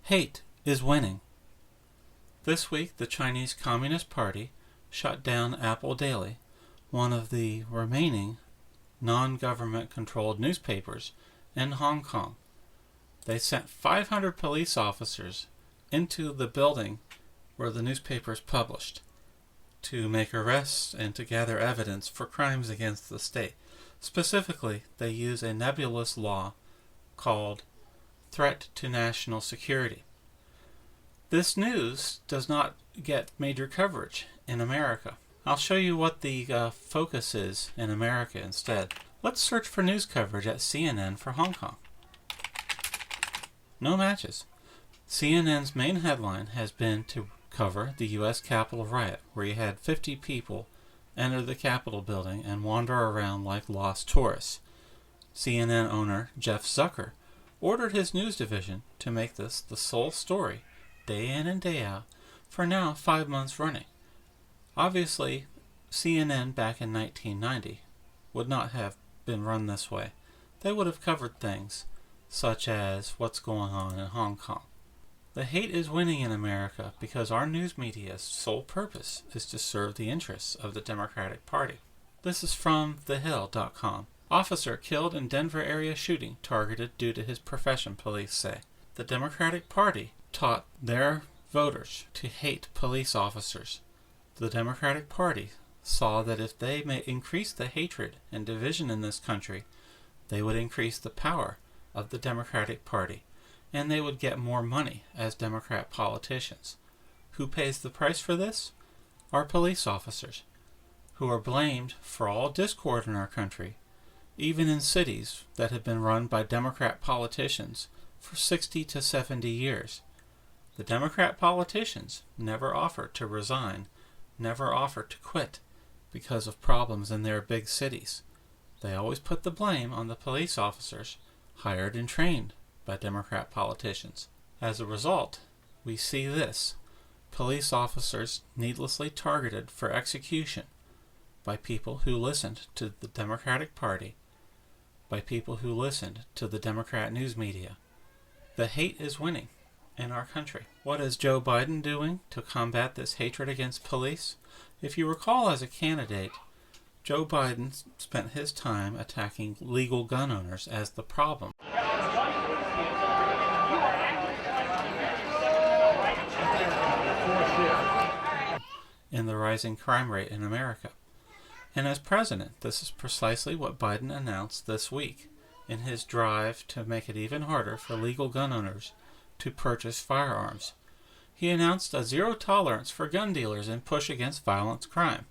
Hate is winning. This week, the Chinese Communist Party shut down Apple Daily, one of the remaining non-government controlled newspapers in Hong Kong. They sent 500 police officers into the building where the newspaper is published to make arrests and to gather evidence for crimes against the state. Specifically, they use a nebulous law called threat to national security. This news does not get major coverage in America. I'll show you what the focus is in America instead. Let's search for news coverage at CNN for Hong Kong. No matches. CNN's main headline has been to cover the U.S. Capitol riot, where you had 50 people enter the Capitol building and wander around like lost tourists. CNN owner Jeff Zucker ordered his news division to make this the sole story, day in and day out, for now 5 months running. Obviously, CNN back in 1990 would not have been run this way. They would have covered things such as what's going on in Hong Kong. The hate is winning in America because our news media's sole purpose is to serve the interests of the Democratic Party. This is from thehill.com. Officer killed in Denver area shooting targeted due to his profession, police say. The Democratic Party taught their voters to hate police officers. The Democratic Party saw that if they may increase the hatred and division in this country, they would increase the power of the Democratic Party, and they would get more money as Democrat politicians. Who pays the price for this? Our police officers, who are blamed for all discord in our country, even in cities that have been run by Democrat politicians for 60 to 70 years. The Democrat politicians never offered to resign, never offered to quit because of problems in their big cities. They always put the blame on the police officers hired and trained by Democrat politicians. As a result, we see this: police officers needlessly targeted for execution by people who listened to the Democratic Party, by people who listened to the Democrat news media. The hate is winning in our country. What is Joe Biden doing to combat this hatred against police? If you recall, as a candidate, Joe Biden spent his time attacking legal gun owners as the problem. In the rising crime rate in America. And as president, this is precisely what Biden announced this week in his drive to make it even harder for legal gun owners to purchase firearms. He announced a zero tolerance for gun dealers and push against violent crime.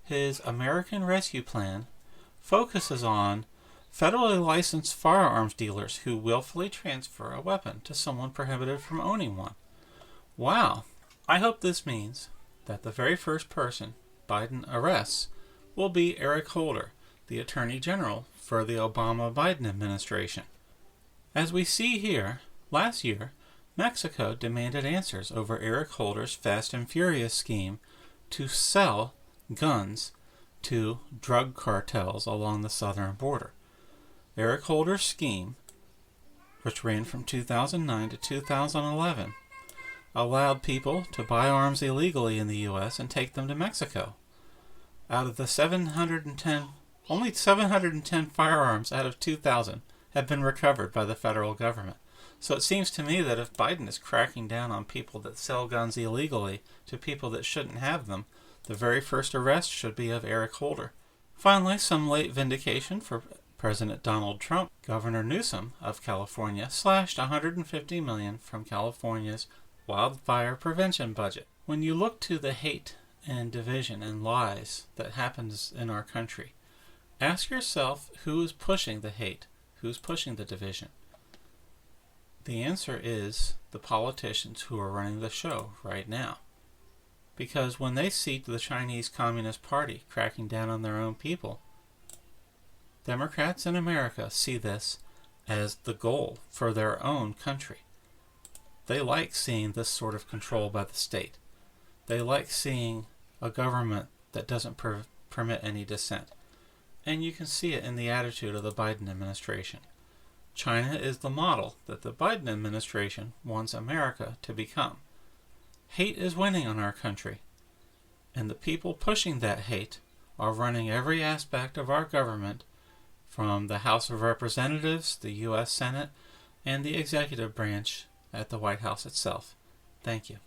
His American Rescue Plan focuses on federally licensed firearms dealers who willfully transfer a weapon to someone prohibited from owning one. Wow! I hope this means that the very first person Biden arrests will be Eric Holder, the Attorney General for the Obama-Biden administration. As we see here, last year, Mexico demanded answers over Eric Holder's Fast and Furious scheme to sell guns to drug cartels along the southern border. Eric Holder's scheme, which ran from 2009 to 2011, allowed people to buy arms illegally in the U.S. and take them to Mexico. Out of the 710, only 710 firearms out of 2,000 have been recovered by the federal government. So it seems to me that if Biden is cracking down on people that sell guns illegally to people that shouldn't have them, the very first arrest should be of Eric Holder. Finally, some late vindication for President Donald Trump. Governor Newsom of California slashed $150 million from California's wildfire prevention budget. When you look to the hate and division and lies that happens in our country, ask yourself who is pushing the hate, who's pushing the division. The answer is the politicians who are running the show right now. Because when they see the Chinese Communist Party cracking down on their own people, Democrats in America see this as the goal for their own country. They like seeing this sort of control by the state. They like seeing a government that doesn't permit any dissent. And you can see it in the attitude of the Biden administration. China is the model that the Biden administration wants America to become. Hate is winning on our country, and the people pushing that hate are running every aspect of our government, from the House of Representatives, the U.S. Senate, and the executive branch at the White House itself. Thank you.